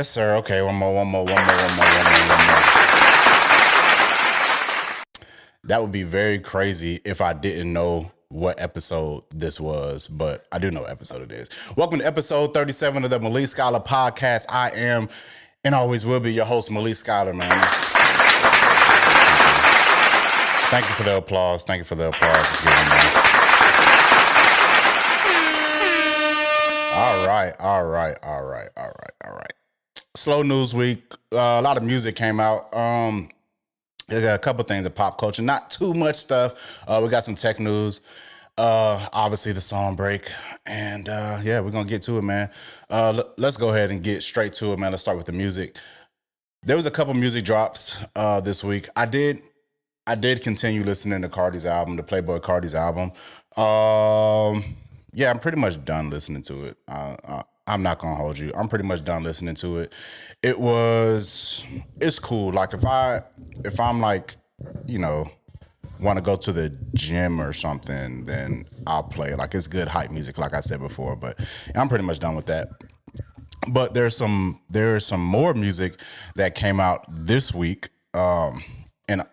Yes, sir. Okay, one more. That would be very crazy if I didn't know what episode this was, but I do know what episode it is. Welcome to episode 37 of the Malik Scylore Podcast. I am, and always will be, your host, Malik Scylore, man. Thank you for the applause. Let's give them All right. Slow news week. A lot of music came out. There's a couple things in pop culture. Not too much stuff. We got some tech news. Obviously the song break. And we're going to get to it, man. Let's go ahead and get straight to it, man. Let's start with the music. There was a couple music drops this week. I did continue listening to Cardi's album, the Playboy Cardi's album. I'm pretty much done listening to it. I'm not gonna hold you. I'm pretty much done listening to it. It's cool. Like if I'm like, want to go to the gym or something, then I'll play it. Like it's good hype music, like I said before. But I'm pretty much done with that. But there's some more music that came out this week. And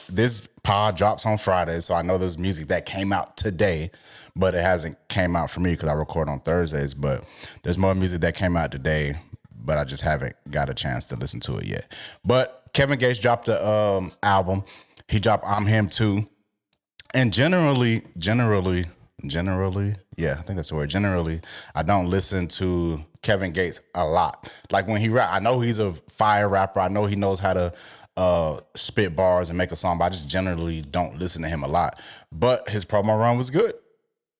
this pod drops on Friday, so I know there's music that came out today, but it hasn't came out for me because I record on Thursdays. But there's more music that came out today, but I just haven't got a chance to listen to it yet. But Kevin Gates dropped the album. He dropped I'm Him Too. And generally, yeah, I think that's the word. Generally, I don't listen to Kevin Gates a lot. Like when he rap, I know he's a fire rapper. I know he knows how to spit bars and make a song, but I just generally don't listen to him a lot. But his promo run was good.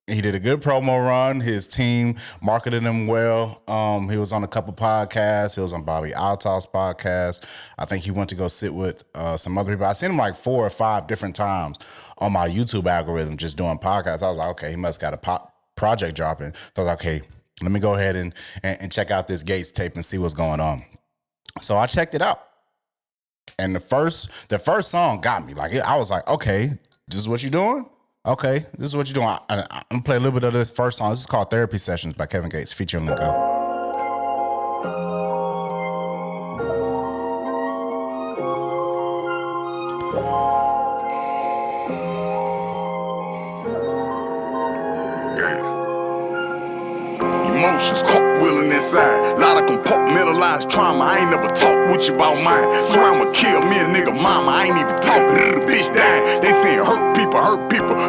He did a good promo run. His team marketed him well. He was on a couple podcasts. He was on Bobby Alto's podcast. I think he went to go sit with some other people. I seen him like 4 or 5 different times on my YouTube algorithm just doing podcasts. I was like, okay, he must got a project dropping. So I was like, okay, let me go ahead and check out this Gates tape and see what's going on. So I checked it out. And the first song got me. Like I was like, okay, this is what you're doing? Okay, this is what you're doing. I'm going to play a little bit of this first song. This is called Therapy Sessions by Kevin Gates, featuring Lil Durk. Emotions cartwheeling inside. Lot of compartmentalized trauma. I ain't never talked with you about mine. Swear I'ma kill me a nigga mama. I ain't even talking to the bitch dying. They saying hurt people.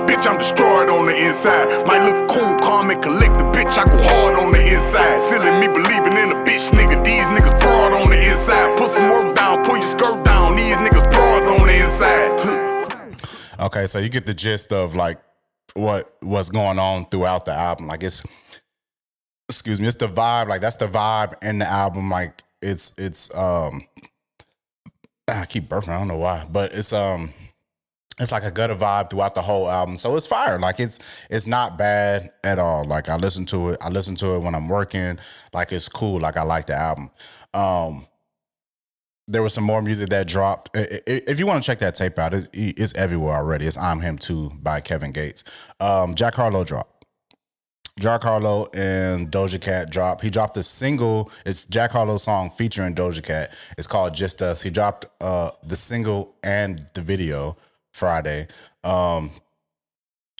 Bitch, I'm destroyed on the inside. Might look cool, calm and collected. Bitch, I go hard on the inside. Silly me believing in a bitch nigga. These niggas fraud on the inside. Put some work down, pull your skirt down. These niggas frauds on the inside. Okay, so you get the gist of like what's going on throughout the album. Like it's the vibe. Like that's the vibe in the album. Like it's I keep burping. I don't know why, but it's like a gutter vibe throughout the whole album. So it's fire. Like it's not bad at all. Like I listen to it when I'm working. Like it's cool. Like I like the album. There was some more music that dropped. If you want to check that tape out, it's everywhere already. It's I'm Him Too by Kevin Gates. Jack Harlow dropped. Jack Harlow and Doja Cat dropped. He dropped a single. It's Jack Harlow's song featuring Doja Cat. It's called Just Us. He dropped the single and the video Friday. The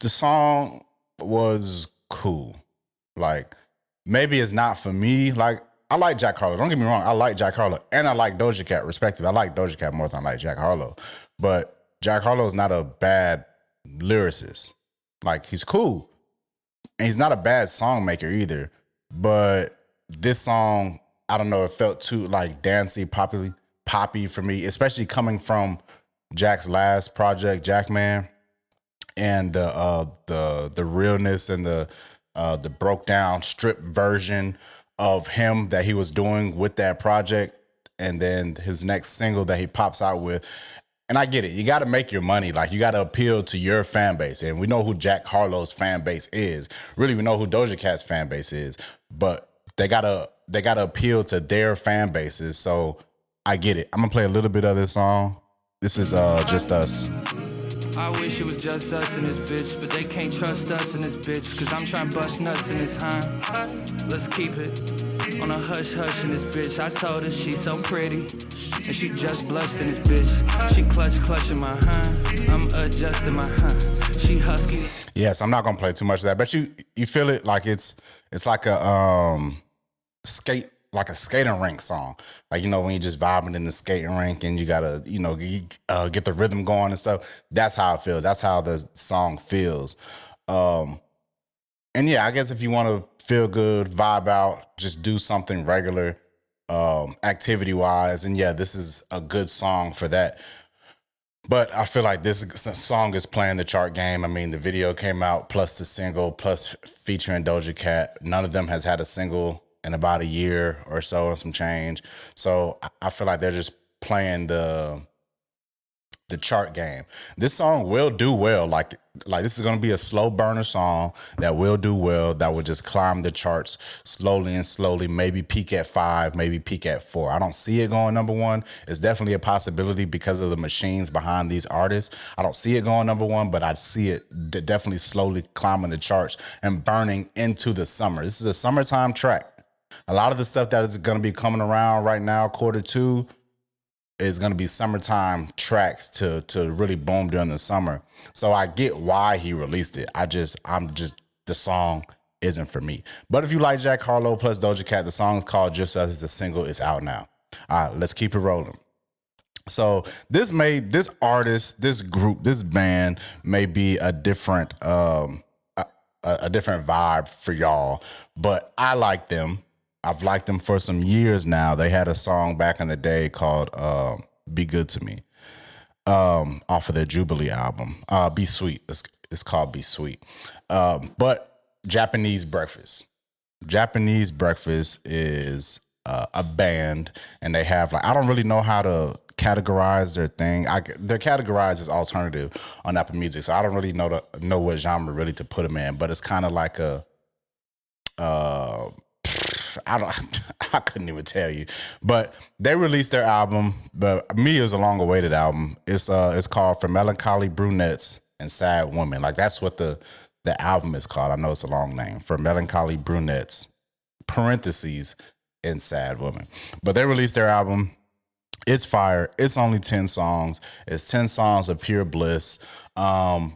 song was cool. Like maybe it's not for me. Like I like Jack Harlow. Don't get me wrong. I like Jack Harlow and I like Doja Cat respectively. I like Doja Cat more than I like Jack Harlow. But Jack Harlow is not a bad lyricist. Like he's cool. And he's not a bad song maker either. But this song, I don't know, it felt too like dancey, poppy for me, especially coming from Jack's last project, Jackman, and the realness and the broke down stripped version of him that he was doing with that project, and then his next single that he pops out with. And I get it. You got to make your money. Like, you got to appeal to your fan base. And we know who Jack Harlow's fan base is. Really, we know who Doja Cat's fan base is. But they gotta appeal to their fan bases. So I get it. I'm going to play a little bit of this song. This is Just Us. I wish it was just us in this bitch, but they can't trust us in this bitch, cause I'm trying to bust nuts in this, huh? Let's keep it on a hush-hush in this bitch. I told her she's so pretty, and she just blushed in this bitch. She clutching my, I'm adjusting my, she husky. Yes, I'm not gonna play too much of that, but you feel it like it's like a a skating rink song. Like, you know, when you're just vibing in the skating rink and you gotta, you know, get the rhythm going and stuff. That's how it feels. That's how the song feels. And yeah, I guess if you want to feel good, vibe out, just do something regular, activity wise. And yeah, this is a good song for that. But I feel like this song is playing the chart game. I mean, the video came out, plus the single, plus featuring Doja Cat. None of them has had a single in about a year or so and some change. So I feel like they're just playing the chart game. This song will do well. Like this is going to be a slow burner song that will do well, that will just climb the charts slowly, maybe peak at 5, maybe peak at 4. I don't see it going number 1. It's definitely a possibility because of the machines behind these artists. I don't see it going number 1, but I see it definitely slowly climbing the charts and burning into the summer. This is a summertime track. A lot of the stuff that is going to be coming around right now, quarter 2, is going to be summertime tracks to really boom during the summer. So I get why he released it. The song isn't for me. But if you like Jack Harlow plus Doja Cat, the song is called Just Us. It's a single. It's out now. All right, let's keep it rolling. So this artist, this group, this band may be a different vibe for y'all, but I like them. I've liked them for some years now. They had a song back in the day called Be Good to Me, off of their Jubilee album. Be Sweet. It's called Be Sweet. But Japanese Breakfast. Japanese Breakfast is a band, and they have, like, I don't really know how to categorize their thing. They're categorized as alternative on Apple Music, so I don't really know what genre really to put them in, but it's kind of like a I couldn't even tell you, but they released their album. But me, it was a long-awaited album. It's called For Melancholy Brunettes and Sad Women. Like, that's what the album is called. I know it's a long name. For Melancholy Brunettes, parentheses, and Sad Women. But they released their album. It's fire. It's only 10 songs. It's 10 songs of pure bliss.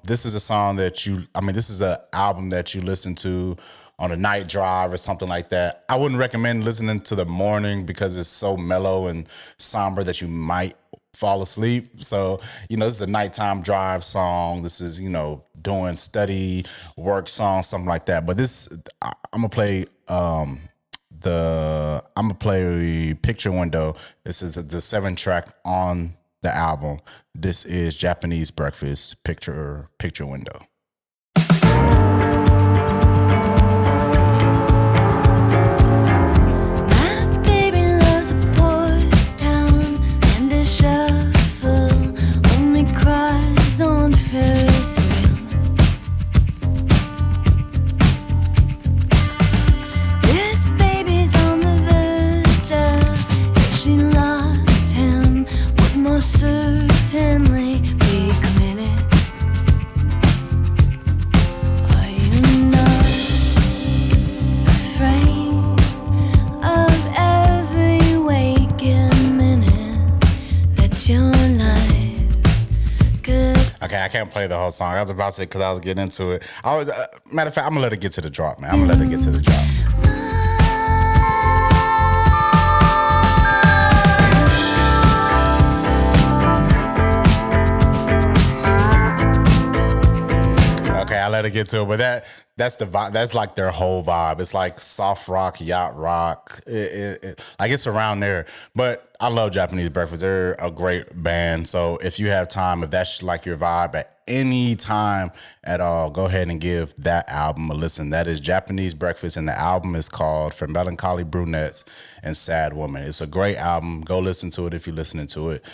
This is a song this is an album that you listen to on a night drive or something like that. I wouldn't recommend listening to the morning because it's so mellow and somber that you might fall asleep. So, this is a nighttime drive song. This is, doing study, work song, something like that. But this, I'm gonna play Picture Window. This is the 7-track on the album. This is Japanese Breakfast, Picture Window. Okay, I can't play the whole song. I was about to, because I was getting into it. Matter of fact, I'm gonna let it get to the drop, man. I'm gonna let it get to the drop. Okay, I let it get to it, but that's the vibe. That's like their whole vibe. It's like soft rock, yacht rock. Like, it's around there. But I love Japanese Breakfast. They're a great band. So if you have time, if that's like your vibe at any time at all, go ahead and give that album a listen. That is Japanese Breakfast, and the album is called For Melancholy Brunettes and Sad Woman. It's a great album. Go listen to it if you're listening to it.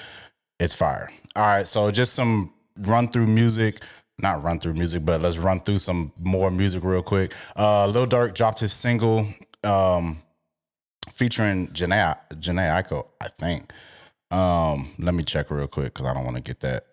It's fire. All right, so just some run-through music. Not run through music, but let's run through some more music real quick. Lil Durk dropped his single featuring Janae Aiko, I think. Let me check real quick because I don't want to get that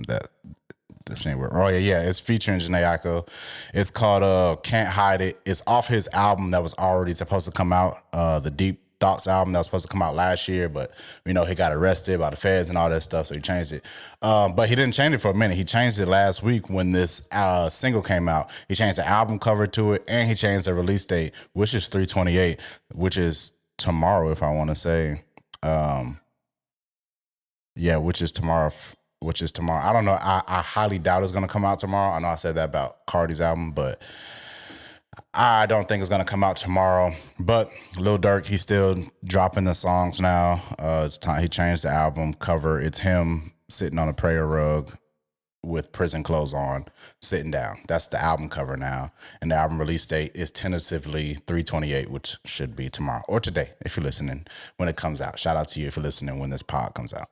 This ain't where. Oh yeah, it's featuring Jhené Aiko. It's called "Can't Hide It." It's off his album that was already supposed to come out, the Deep Thoughts album that was supposed to come out last year, but he got arrested by the feds and all that stuff, so he changed it. But he didn't change it for a minute. He changed it last week when this single came out. He changed the album cover to it, and he changed the release date, which is 3/28, which is tomorrow, if I want to say. Which is tomorrow. I don't know. I highly doubt it's going to come out tomorrow. I know I said that about Cardi's album, but I don't think it's going to come out tomorrow. But Lil Durk, he's still dropping the songs now. It's time he changed the album cover. It's him sitting on a prayer rug with prison clothes on, sitting down. That's the album cover now. And the album release date is tentatively 3/28, which should be tomorrow or today if you're listening when it comes out. Shout out to you if you're listening when this pod comes out.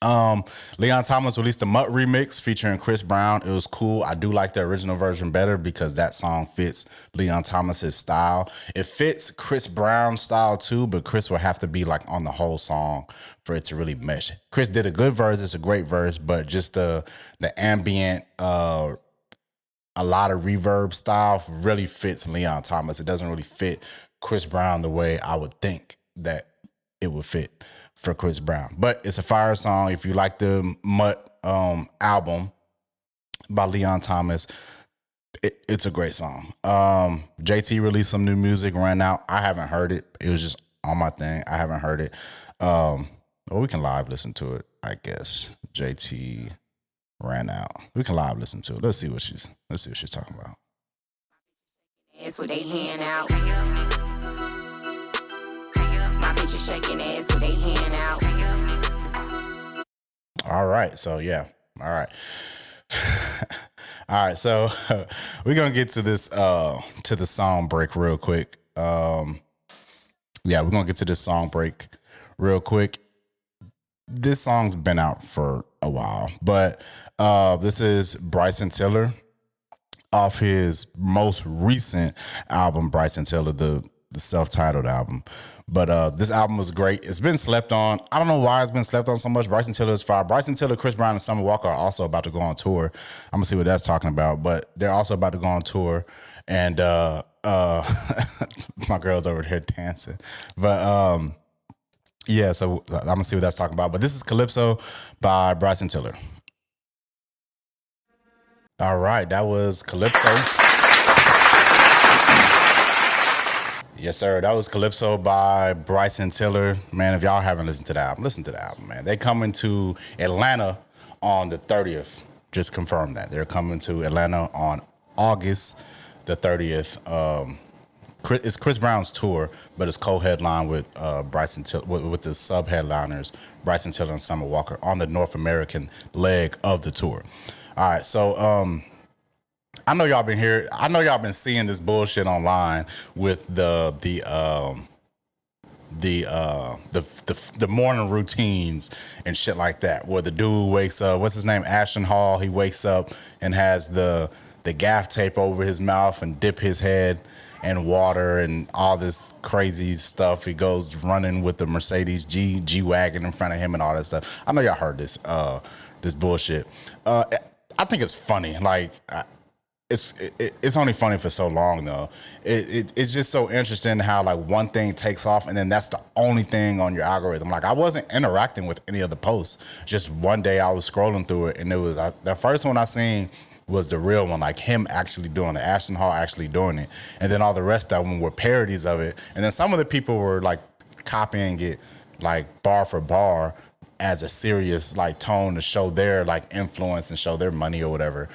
Leon Thomas released the Mutt remix featuring Chris Brown. It was cool. I do like the original version better because that song fits Leon Thomas's style. It fits Chris Brown's style too, but Chris will have to be like on the whole song for it to really mesh. Chris did a good verse. It's a great verse, but just the ambient, a lot of reverb style really fits Leon Thomas. It doesn't really fit Chris Brown the way I would think that it would fit for Chris Brown. But it's a fire song. If you like the Mutt album by Leon Thomas, it's a great song. JT released some new music, Ran Out. I haven't heard it. It was just on my thing. I haven't heard it. Well, we can live listen to it, I guess. JT Ran Out. We can live listen to it. Let's see what she's talking about. It's what they hand out. My bitches shaking ass with they hand out. All right, so yeah. All right. All right, so we're gonna get to this to the song break real quick. We're gonna get to this song break real quick. This song's been out for a while, but this is Bryson Tiller off his most recent album, Bryson Tiller, the self-titled album. But this album was great. It's been slept on. I don't know why it's been slept on so much. Bryson Tiller is fire. Bryson Tiller, Chris Brown, and Summer Walker are also about to go on tour. I'm going to see what that's talking about. But they're also about to go on tour. And my girl's over here dancing. But so I'm going to see what that's talking about. But this is Calypso by Bryson Tiller. All right, that was Calypso. Yes, sir. That was Calypso by Bryson Tiller. Man, if y'all haven't listened to the album, listen to the album, man. They coming to Atlanta on the 30th. Just confirm that. They're coming to Atlanta on August the 30th. It's Chris Brown's tour, but it's co-headlined with Bryson Tiller, with the sub-headliners, Bryson Tiller and Summer Walker on the North American leg of the tour. All right, so I know y'all been here. I know y'all been seeing this bullshit online with the morning routines and shit like that, where the dude wakes up. What's his name? Ashton Hall. He wakes up and has the gaff tape over his mouth and dip his head in water and all this crazy stuff. He goes running with the Mercedes G-Wagon in front of him and all that stuff. I know y'all heard this bullshit. I think it's funny. Like, it's only funny for so long though. It's just so interesting how like one thing takes off and then that's the only thing on your algorithm. Like I wasn't interacting with any of the posts. Just one day I was scrolling through it and it was the first one I seen was the real one, like him actually doing it, Ashton Hall actually doing it, and then all the rest of them were parodies of it. And then some of the people were like copying it like bar for bar as a serious like tone to show their like influence and show their money or whatever.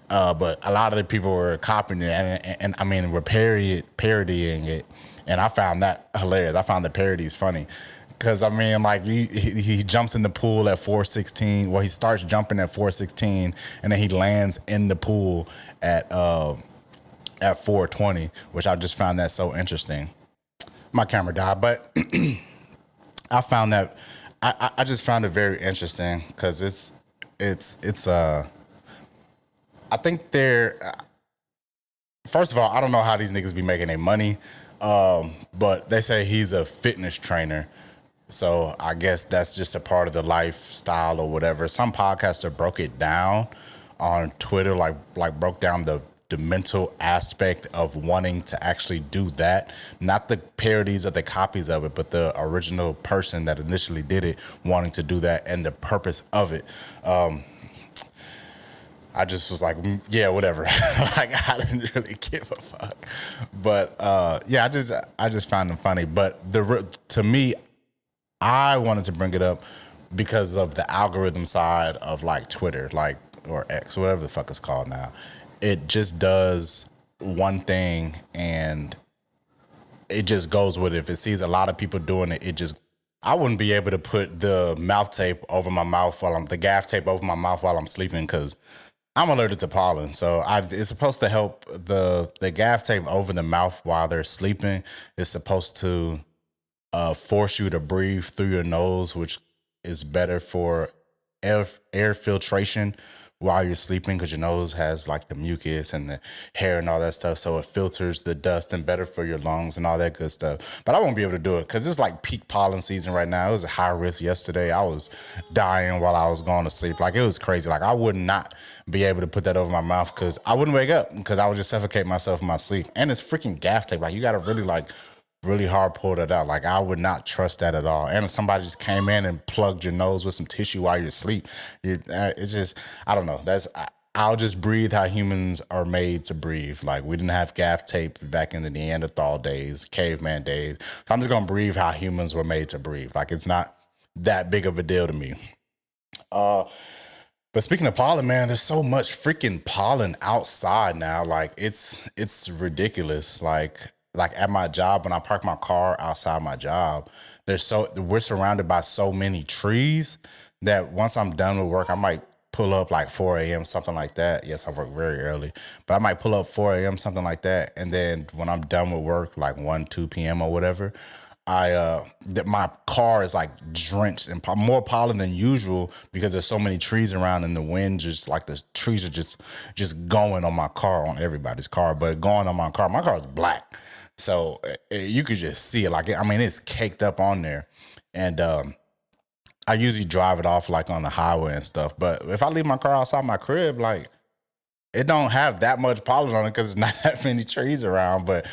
But a lot of the people were copying it and I mean, were parodying it. And I found that hilarious. I found the parodies funny. Because, I mean, like, he jumps in the pool at 4:16. Well, he starts jumping at 4:16, and then he lands in the pool at 4:20, which I just found that so interesting. My camera died, but I found that, I just found it very interesting because it's I think first of all, I don't know how these niggas be making their money, but they say he's a fitness trainer. So I guess that's just a part of the lifestyle or whatever. Some podcaster broke it down on Twitter, like broke down the mental aspect of wanting to actually do that. Not the parodies or the copies of it, but the original person that initially did it wanting to do that and the purpose of it. I just was like, yeah, whatever. Like, I didn't really give a fuck. But yeah, I just found them funny. But to me, I wanted to bring it up because of the algorithm side of like Twitter, like, or X, whatever the fuck it's called now. It just does one thing and it just goes with it. If it sees a lot of people doing it, I wouldn't be able to put the mouth tape over my mouth the gaff tape over my mouth while I'm sleeping because I'm allergic to pollen. So it's supposed to help the gaff tape over the mouth while they're sleeping. It's supposed to force you to breathe through your nose, which is better for air filtration while you're sleeping because your nose has like the mucus and the hair and all that stuff. So it filters the dust and better for your lungs and all that good stuff. But I won't be able to do it because it's like peak pollen season right now. It was a high risk yesterday. I was dying while I was going to sleep. Like, it was crazy. Like, I would not be able to put that over my mouth because I wouldn't wake up because I would just suffocate myself in my sleep. And it's freaking gaff tape. Like, you got to really hard pull that out. Like, I would not trust that at all. And if somebody just came in and plugged your nose with some tissue while you're asleep, it's just, I don't know. I'll just breathe how humans are made to breathe. Like, we didn't have gaff tape back in the Neanderthal days, caveman days. So I'm just going to breathe how humans were made to breathe. Like, it's not that big of a deal to me. But speaking of pollen, man, there's so much freaking pollen outside now. Like, it's ridiculous. Like at my job, when I park my car outside my job, we're surrounded by so many trees that once I'm done with work, I might pull up like 4 a.m., something like that. Yes, I work very early, but I might pull up 4 a.m., something like that. And then when I'm done with work, like 1, 2 p.m. or whatever, my car is like drenched in more pollen than usual because there's so many trees around and the wind just like the trees are just going on my car, on everybody's car, but going on my car. My car is black. So you could just see it. Like, I mean, it's caked up on there. And I usually drive it off like on the highway and stuff. But if I leave my car outside my crib, like, it don't have that much pollen on it because it's not that many trees around. But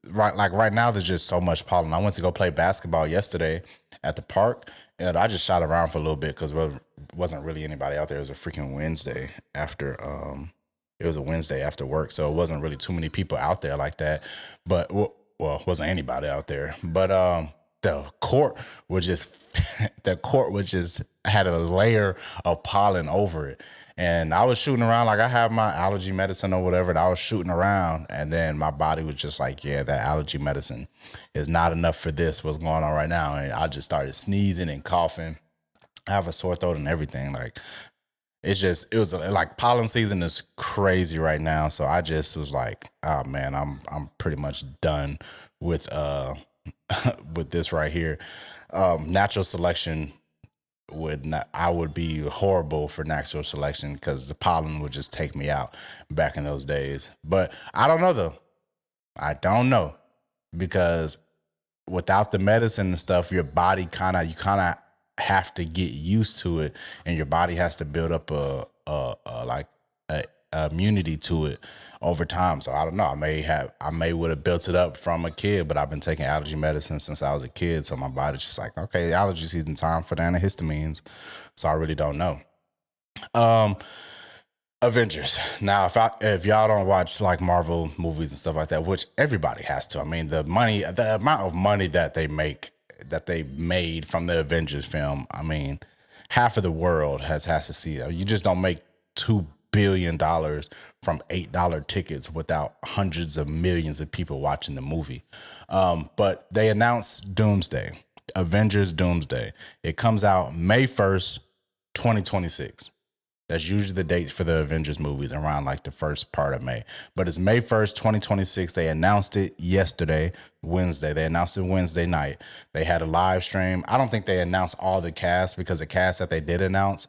right now, there's just so much pollen. I went to go play basketball yesterday at the park, and I just shot around for a little bit because there wasn't really anybody out there. It was a freaking Wednesday after It was a Wednesday after work, so it wasn't really too many people out there like that. But, well, wasn't anybody out there. But the court was just had a layer of pollen over it. And I was shooting around like I have my allergy medicine or whatever. And I was shooting around, and then my body was just like, yeah, that allergy medicine is not enough for this, what's going on right now. And I just started sneezing and coughing. I have a sore throat and everything. Like, it was like pollen season is crazy right now. So I just was like, oh man, I'm pretty much done with with this right here. Natural selection I would be horrible for natural selection because the pollen would just take me out back in those days. But I don't know though. I don't know because without the medicine and stuff, your body kind of have to get used to it, and your body has to build up a immunity to it over time. So I don't know. I may would have built it up from a kid, but I've been taking allergy medicine since I was a kid. So my body's just like, okay, allergy season, time for the antihistamines. So I really don't know. Avengers. Now, if y'all don't watch like Marvel movies and stuff like that, which everybody has to. I mean, the amount of money that they made from the Avengers film, I mean, half of the world has to see it. You just don't make $2 billion from $8 tickets without hundreds of millions of people watching the movie. But they announced Doomsday, Avengers Doomsday. It comes out May 1st, 2026. That's usually the dates for the Avengers movies, around like the first part of May. But it's May 1st, 2026. They announced it yesterday, Wednesday. They announced it Wednesday night. They had a live stream. I don't think they announced all the cast because the cast that they did announce,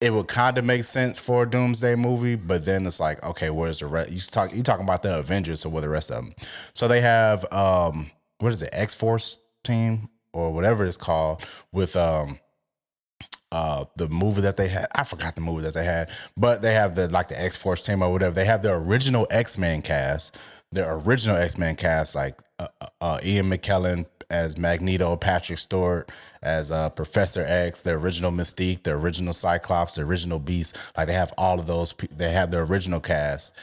it would kind of make sense for a Doomsday movie, but then it's like, okay, where's the rest? You talking about the Avengers, so where the rest of them? So they have, what is it, X-Force team? or whatever it's called with the movie that they had. I forgot the movie that they had, but they have the X-Force team or whatever. They have the original X-Men cast. The original X-Men cast, like Ian McKellen as Magneto, Patrick Stewart as Professor X, the original Mystique, the original Cyclops, the original Beast. Like they have all of those. They have the original cast.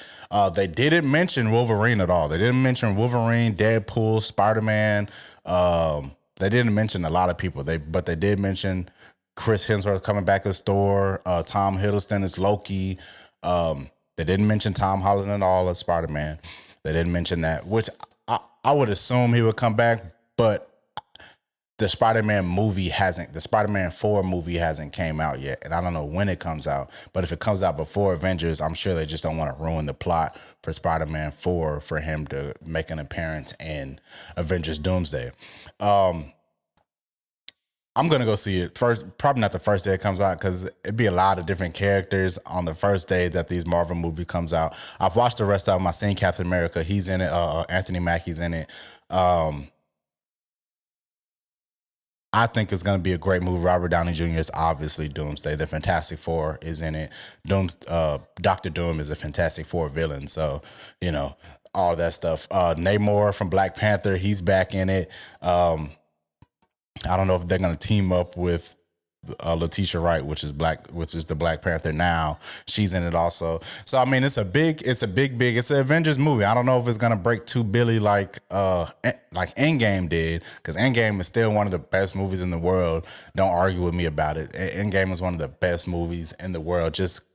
They didn't mention Wolverine at all. They didn't mention Wolverine, Deadpool, Spider-Man. They didn't mention a lot of people. But they did mention Chris Hemsworth coming back to the store. Tom Hiddleston is Loki. They didn't mention Tom Holland at all as Spider-Man. They didn't mention that, which I would assume he would come back, but the Spider-Man 4 movie hasn't came out yet, and I don't know when it comes out, but if it comes out before Avengers, I'm sure they just don't want to ruin the plot for Spider-Man 4 for him to make an appearance in Avengers Doomsday. I'm going to go see it first, probably not the first day it comes out because it'd be a lot of different characters on the first day that these Marvel movie comes out. I've watched the rest of them. I've seen Captain America. He's in it. Anthony Mackie's in it. I think it's going to be a great movie. Robert Downey Jr. is obviously Doomsday. The Fantastic Four is in it. Dr. Doom is a Fantastic Four villain. So, all that stuff. Namor from Black Panther, he's back in it. I don't know if they're going to team up with Letitia Wright, which is the Black Panther now. She's in it also. So I mean, it's an Avengers movie. I don't know if it's going to break 2 billion like Endgame did, because Endgame is still one of the best movies in the world. Don't argue with me about it. Endgame is one of the best movies in the world. Just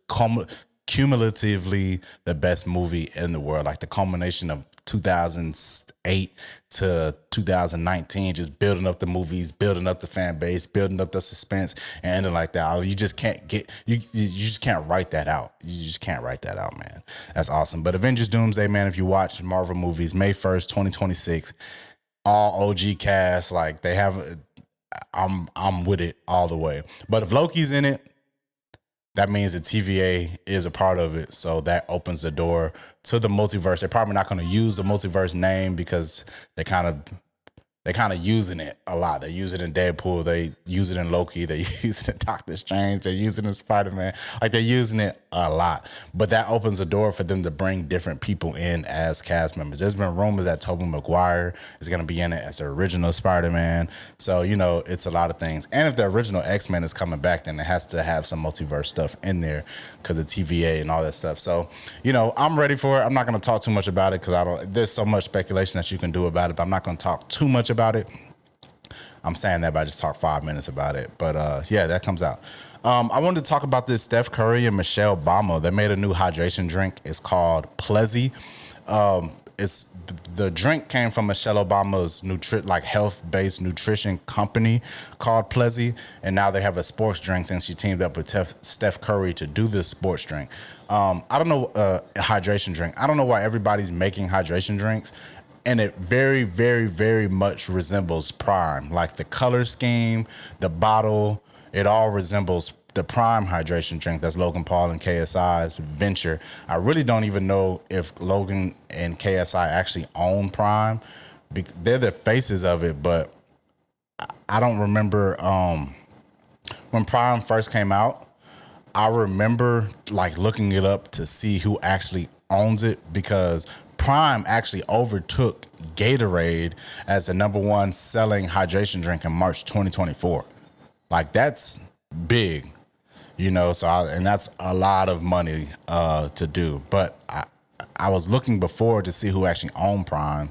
cumulatively the best movie in the world. Like the culmination of 2008 to 2019, just building up the movies, building up the fan base, building up the suspense, and ending like that. You just can't you just can't write that out. You just can't write that out, man. That's awesome. But Avengers Doomsday, man, if you watch Marvel movies, May 1st, 2026, all OG cast, like they have, I'm with it all the way. But if Loki's in it, that means the TVA is a part of it. So that opens the door to the multiverse. They're probably not going to use the multiverse name because they're kind of using it a lot. They use it in Deadpool. They use it in Loki. They use it in Doctor Strange. They use it in Spider-Man. Like they're using it a lot. But that opens the door for them to bring different people in as cast members. There's been rumors that Tobey Maguire is going to be in it as the original Spider-Man. So, it's a lot of things. And if the original X-Men is coming back, then it has to have some multiverse stuff in there because of TVA and all that stuff. So, I'm ready for it. I'm not going to talk too much about it because there's so much speculation that you can do about it, but I'm not going to talk too much about it. I'm saying that, but I just talked 5 minutes about it. But yeah, that comes out. I wanted to talk about this Steph Curry and Michelle Obama. They made a new hydration drink. It's called Plezi. The drink came from Michelle Obama's health-based nutrition company called Plezi, and now they have a sports drink since she teamed up with Steph Curry to do this sports drink. I don't know, a hydration drink. I don't know why everybody's making hydration drinks. And it very, very, very much resembles Prime. Like the color scheme, the bottle, it all resembles the Prime hydration drink. That's Logan Paul and KSI's venture. I really don't even know if Logan and KSI actually own Prime. They're the faces of it, but I don't remember when Prime first came out. I remember looking it up to see who actually owns it, because Prime actually overtook Gatorade as the #1 selling hydration drink in March 2024. That's big, and that's a lot of money to do. But I was looking before to see who actually owned Prime.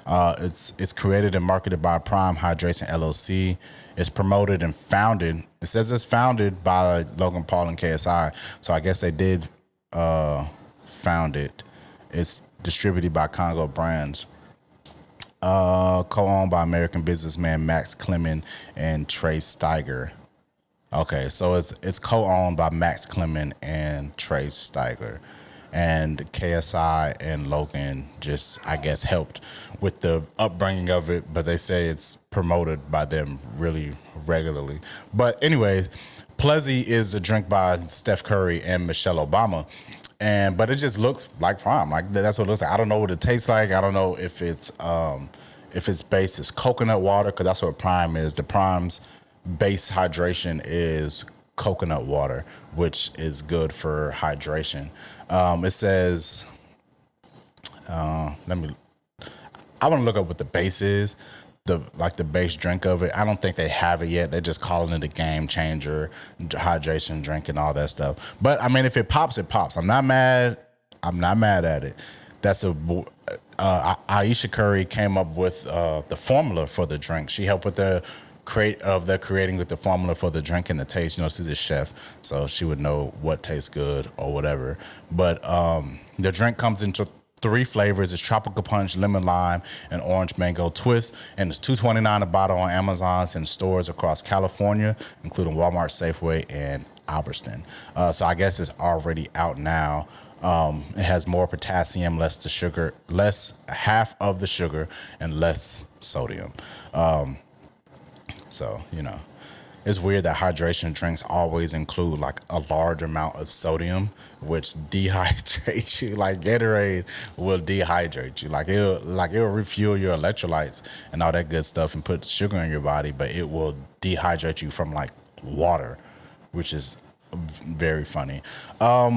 It's created and marketed by Prime Hydration LLC. It's promoted and founded. It says it's founded by Logan Paul and KSI. So I guess they did found it. It's distributed by Congo Brands. Co-owned by American businessman Max Clement and Trey Steiger. Okay, so it's co-owned by Max Clement and Trey Steiger. And KSI and Logan just, I guess, helped with the upbringing of it, but they say it's promoted by them really regularly. But anyways, Plezi is a drink by Steph Curry and Michelle Obama. But it just looks like Prime. That's what it looks like. I don't know what it tastes like. I don't know if it's if its base is coconut water, because that's what Prime is. The Prime's base hydration is coconut water, which is good for hydration. It says, I want to look up what the base is, the base drink of it. I don't think they have it yet. They're just calling it a game changer, hydration drink and all that stuff. But I mean, if it pops, it pops. I'm not mad at it. That's Aisha Curry came up with the formula for the drink. She helped with the creating with the formula for the drink and the taste. You know, she's a chef, so she would know what tastes good or whatever. But the drink comes into 3 flavors. It's tropical punch, lemon lime, and orange mango twist. And it's $2.29 a bottle on Amazon and stores across California, including Walmart, Safeway, and Albertsons. So I guess it's already out now. It has more potassium, less half of the sugar, and less sodium. So, you know, it's weird that hydration drinks always include like a large amount of sodium, which dehydrates you. Like Gatorade will dehydrate you. Like it'll refuel your electrolytes and all that good stuff and put sugar in your body, but it will dehydrate you from like water, which is very funny. All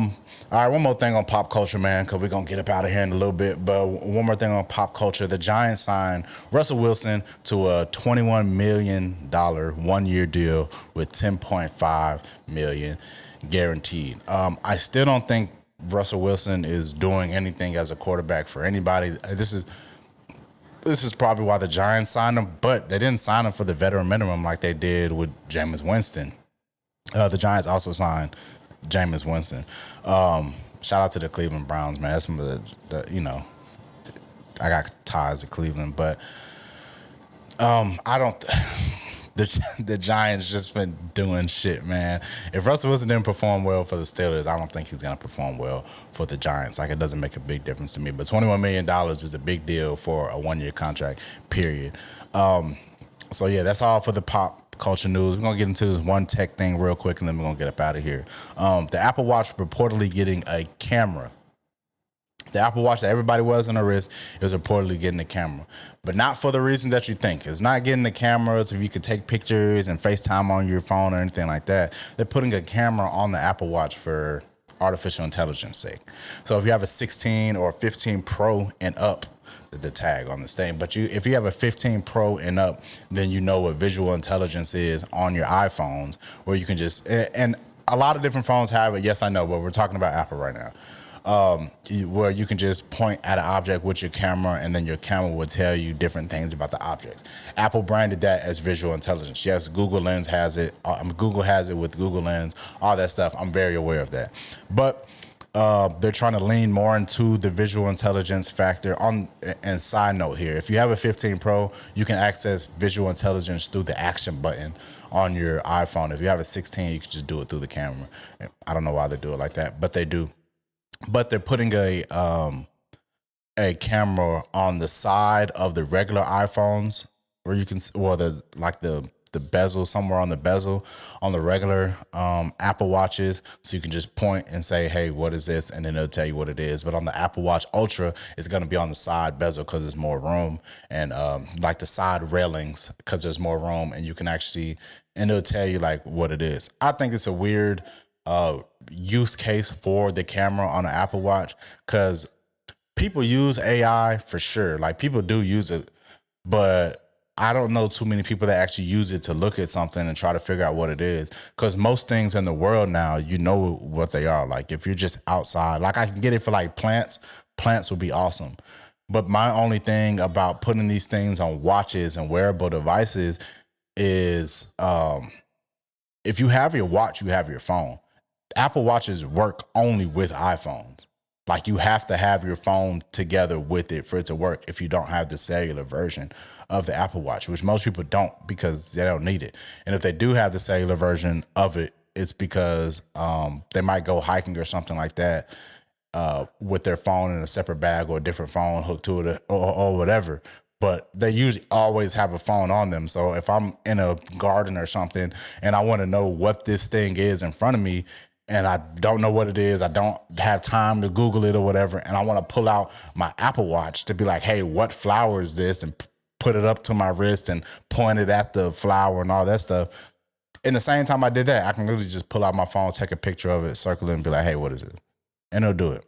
right, one more thing on pop culture, man, because we're going to get up out of here in a little bit. But one more thing on pop culture. The Giants signed Russell Wilson to a $21 million 1-year deal with $10.5 million guaranteed. I still don't think Russell Wilson is doing anything as a quarterback for anybody. This is probably why the Giants signed him, but they didn't sign him for the veteran minimum like they did with Jameis Winston. The Giants also signed Jameis Winston. Shout out to the Cleveland Browns, man. That's some of the you know, I got ties to Cleveland, but I don't. The Giants just been doing shit, man. If Russell Wilson didn't perform well for the Steelers, I don't think he's gonna perform well for the Giants. Like, it doesn't make a big difference to me. But $21 million is a big deal for a 1-year contract, period. So yeah, that's all for the pop culture news. We're gonna get into this one tech thing real quick, and then we're gonna get up out of here. The Apple Watch reportedly getting a camera. The Apple Watch that everybody wears on their wrist is reportedly getting a camera, but not for the reasons that you think. It's not getting the camera so you can take pictures and FaceTime on your phone or anything like that. They're putting a camera on the Apple Watch for artificial intelligence sake. So if you have a 16 or 15 Pro and up, the tag on this thing, but if you have a 15 Pro and up, then you know what visual intelligence is on your iPhones, where you can just, and a lot of different phones have it. Yes, I know, but we're talking about Apple right now. Where you can just point at an object with your camera, and then your camera will tell you different things about the objects. Apple branded that as visual intelligence. Yes, Google Lens has it. Google has it with Google Lens, all that stuff. I'm very aware of that. But they're trying to lean more into the visual intelligence factor. And side note here, if you have a 15 Pro, you can access visual intelligence through the action button on your iPhone. If you have a 16, you can just do it through the camera. I don't know why they do it like that, but they do. But they're putting a camera on the side of the regular iPhones, where you can, well, the bezel, somewhere on the bezel on the regular Apple Watches, so you can just point and say, hey, what is this? And then it'll tell you what it is. But on the Apple Watch Ultra, it's going to be on the side bezel because there's more room, and like the side railings because there's more room, and you can actually, and it'll tell you like what it is. I think it's a weird use case for the camera on an Apple Watch, because people use AI for sure. Like, people do use it, but I don't know too many people that actually use it to look at something and try to figure out what it is. Because most things in the world now, you know what they are. Like, if you're just outside, like, I can get it for like plants would be awesome. But my only thing about putting these things on watches and wearable devices is, if you have your watch, you have your phone. Apple Watches work only with iPhones. Like, you have to have your phone together with it for it to work if you don't have the cellular version of the Apple Watch, which most people don't, because they don't need it. And if they do have the cellular version of it, it's because they might go hiking or something like that with their phone in a separate bag or a different phone hooked to it or whatever. But they usually always have a phone on them. So if I'm in a garden or something and I want to know what this thing is in front of me, and I don't know what it is, I don't have time to Google it or whatever, and I want to pull out my Apple Watch to be like, hey, what flower is this? And put it up to my wrist and point it at the flower and all that stuff. In the same time I did that, I can literally just pull out my phone, take a picture of it, circle it, and be like, hey, what is it? And it'll do it.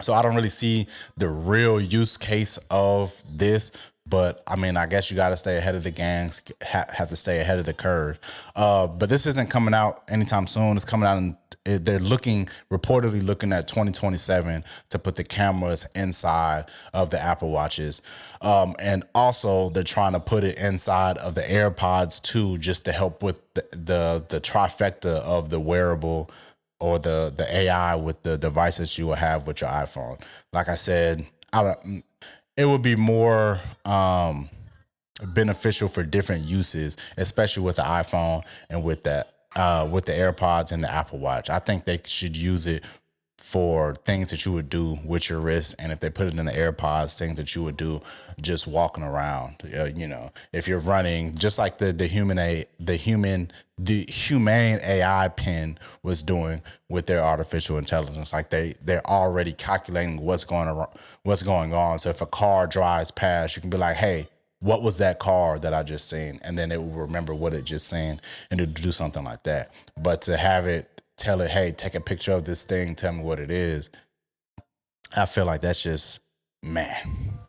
So I don't really see the real use case of this, but I mean, I guess you got to stay ahead of the gangs, have to stay ahead of the curve. But this isn't coming out anytime soon. It's coming out they're reportedly looking at 2027 to put the cameras inside of the Apple Watches. And also they're trying to put it inside of the AirPods too, just to help with the trifecta of the wearable or the AI with the devices you will have with your iPhone. Like I said, it would be more beneficial for different uses, especially with the iPhone and with the AirPods and the Apple Watch. I think they should use it for things that you would do with your wrist, and if they put it in the AirPods, things that you would do just walking around. If you're running, just like the humane AI pen was doing with their artificial intelligence. Like they're already calculating what's going on. So if a car drives past, you can be like, hey, what was that car that I just seen? And then it will remember what it just seen and to do something like that. But to have it tell it, hey, take a picture of this thing, tell me what it is, I feel like that's just, man.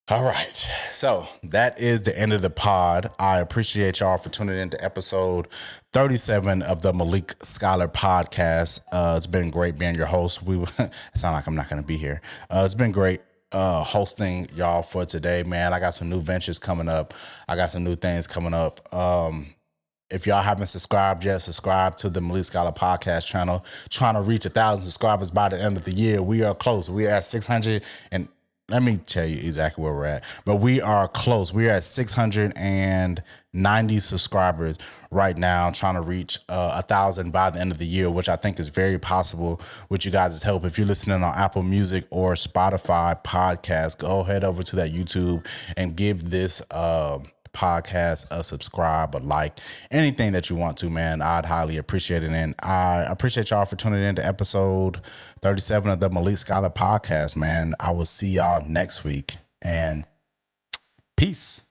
All right. So that is the end of the pod. I appreciate y'all for tuning in to episode 37 of the Malik Scylore Podcast. It's been great being your host. It sound like I'm not going to be here. It's been great hosting y'all for today, man. I got some new ventures coming up. I got some new things coming up. If y'all haven't subscribed yet, subscribe to the Malik Scylore Podcast channel. Trying to reach 1,000 subscribers by the end of the year. We are close. We are at 600 and let me tell you exactly where we're at. But we are close. We are at 690 subscribers right now, trying to reach 1,000 by the end of the year, which I think is very possible with you guys' help. If you're listening on Apple Music or Spotify podcast, go head over to that YouTube and give this podcast a subscribe, a like, anything that you want to, man. I'd highly appreciate it. And I appreciate y'all for tuning in to episode 37 of the Malik Scylore Podcast, man. I will see y'all next week, and peace.